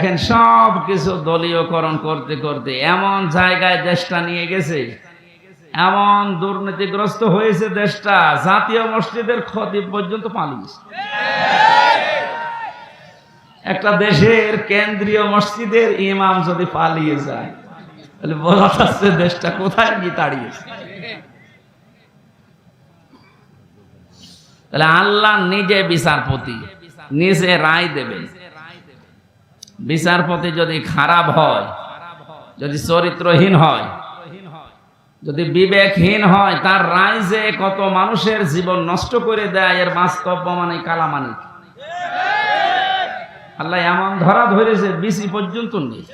এখন সব কিছু দলীয়করণ করতে করতে এমন জায়গায় দেশটা নিয়ে গেছে, এমন দুর্নীতিগ্রস্ত হয়েছে দেশটা, জাতীয় মসজিদের খতিব পর্যন্ত পালিয়েছে। একটা দেশের কেন্দ্রীয় মসজিদের ইমাম যদি পালিয়ে যায় তাহলে বোঝা যাচ্ছে দেশটা কোথায় গিয়ে দাঁড়িয়েছে। তাহলে আল্লাহ নিজে বিচারপতি, নিজে রায় দেবেন। বিচারপতি যদি খারাপ হয়, যদি চরিত্রহীন হয়, যদি বিবেকহীন হয়, তার রায় যে কত মানুষের জীবন নষ্ট করে দেয় এর বাস্তব প্রমাণ কালামানি। আল্লাহ এমন ধরা ধরেছে বিসি পর্যন্ত নেই।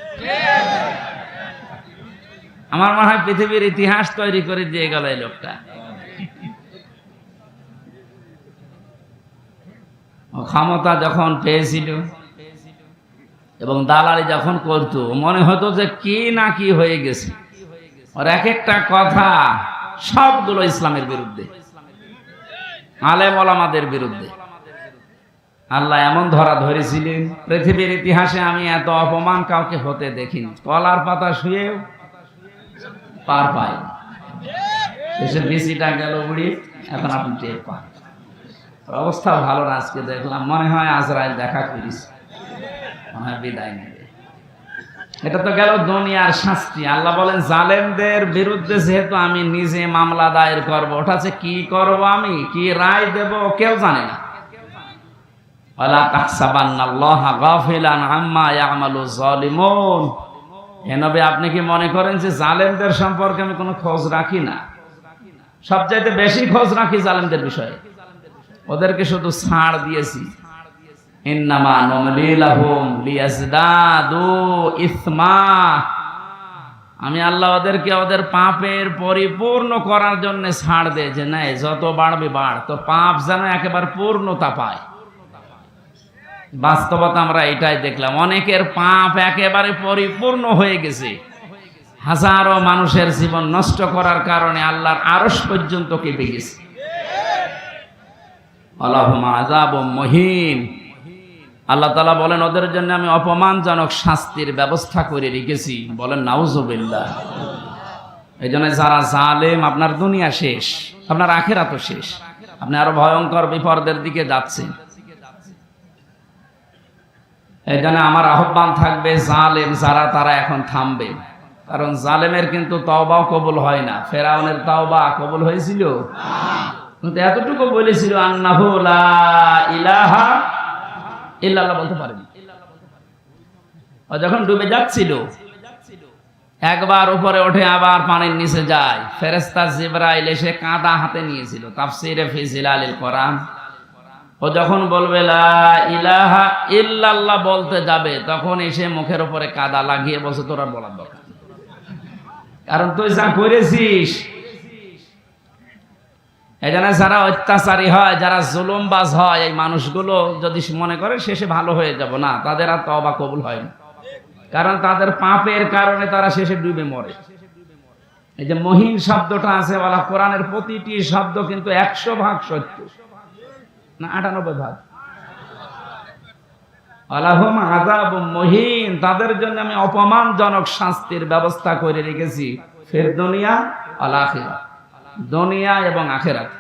আমার মনে হয় পৃথিবীর ইতিহাস তৈরি করে দিয়ে গেল এই লোকটা। ক্ষমতা যখন পেয়েছিল এবং দালালি যখন করতো, মনে হতো যে কি না কি হয়ে গেছে। আর এক একটা কথা সবগুলো ইসলামের বিরুদ্ধে, আলেম ওলামাদের বিরুদ্ধে। আল্লাহ এমন ধরা ধরেছিলেন, পৃথিবীর ইতিহাসে আমি এত অপমান কাউকে হতে দেখিনি। কলার পাতা শুয়েও পার পাই, দেশের বিসিটা গেল উড়ি, এখন আপনি টের পান। অবস্থা ভালো না। আজকে দেখলাম মনে হয় আজরাইল দেখা করিস, মনে হয় বিদায় নেবে। এটা তো গেল দুনিয়ার শাস্তি। আল্লাহ বলেন জালেমদের বিরুদ্ধে যেহেতু আমি নিজে মামলা দায়ের করব, ওটা যে কি করব, আমি কি রায় দেব কেউ জানে না। ওয়ালা তাহসাবান্নাল্লাহা গাফিলান আম্মা ইয়ামালু যালিমুন। হে নবী, আপনি কি মনে করেন যে জালেমদের সম্পর্কে আমি কোনো খোঁজ রাখি না? সবচাইতে বেশি খোঁজ রাখি জালেমদের বিষয়ে। ওদেরকে শুধু ছাড় দিয়েছি। ইন্নামা নুমলি লাহুম লিয়াজদাদু ইসমা। আমি আল্লাহ ওদেরকে ওদের পাপের পরিপূর্ণ করার জন্য ছাড় দেয়, যে নাই যত বাড়বে বাড়, তো পাপ যেন একেবারে পূর্ণতা পায়। বাস্তবতা আমরা এটাই দেখলাম, অনেকের পাপ একেবারে পরিপূর্ণ হয়ে গেছে। হাজারো মানুষের জীবন নষ্ট করার কারণে আল্লাহর আরশ পর্যন্ত কেঁপে গেছে। আল্লাহুম আযাবুম মুহিন। আল্লাহ তাআলা বলেন ওদের জন্য আমি অপমানজনক শাস্তির ব্যবস্থা করে রেখেছি। বলেন নাউযুবিল্লাহ। এই জন্য যারা জালেম, আপনার দুনিয়া শেষ, আপনার আখিরাতও শেষ। আপনি আরো ভয়ঙ্কর বিপদের দিকে যাচ্ছেন। এই জন্য আমার আহ্বান থাকবে, জালেম যারা তারা এখন থামবে। কারণ জালেমের কিন্তু তওবাও কবুল হয় না। ফেরাউনের তওবা কবুল হয়েছিল, কিন্তু এতটুকু বলেছিল আন্নাহু লা ইলাহা ইল্লাল্লাহ বলতে পারেনি। ও যখন ডুবে যাচ্ছিল, একবার উপরে ওঠে আবার পানির নিচে যায়, ফেরেশতা জিবরাইল এসে কাঁদা হাতে নিয়েছিল। তাফসীরে ফি জিলালিল কোরআন, ও যখন বলবে লা ইলাহা ইল্লাল্লাহ বলতে যাবে, তখন এসে মুখের উপরে কাদা লাগিয়ে বসে, তোর আর বলার দরকার, কারণ তুই যা করেছিস। এখানে যারা অত্যাচারী হয়, যারা জুলুমবাজ হয়, এই মানুষগুলো যদি মনে করে শেষে ভালো হয়ে যাব, না, তাদের আর তওবা কবুল হয় না। কারণ তাদের পাপের কারণে তারা শেষে ডুবে মরে। এই যে মহিন শব্দটা আছে, বলা কোরআনের প্রতিটি শব্দ কিন্তু 100% সত্য না, 98%। আলাহুম আযাবুম মুহিন, তাদের জন্য আমি অপমানজনক শাস্তির ব্যবস্থা করে রেখেছি, ফির দুনিয়া ওয়াল আখিরাত, দুনিয়া এবং আখিরাত।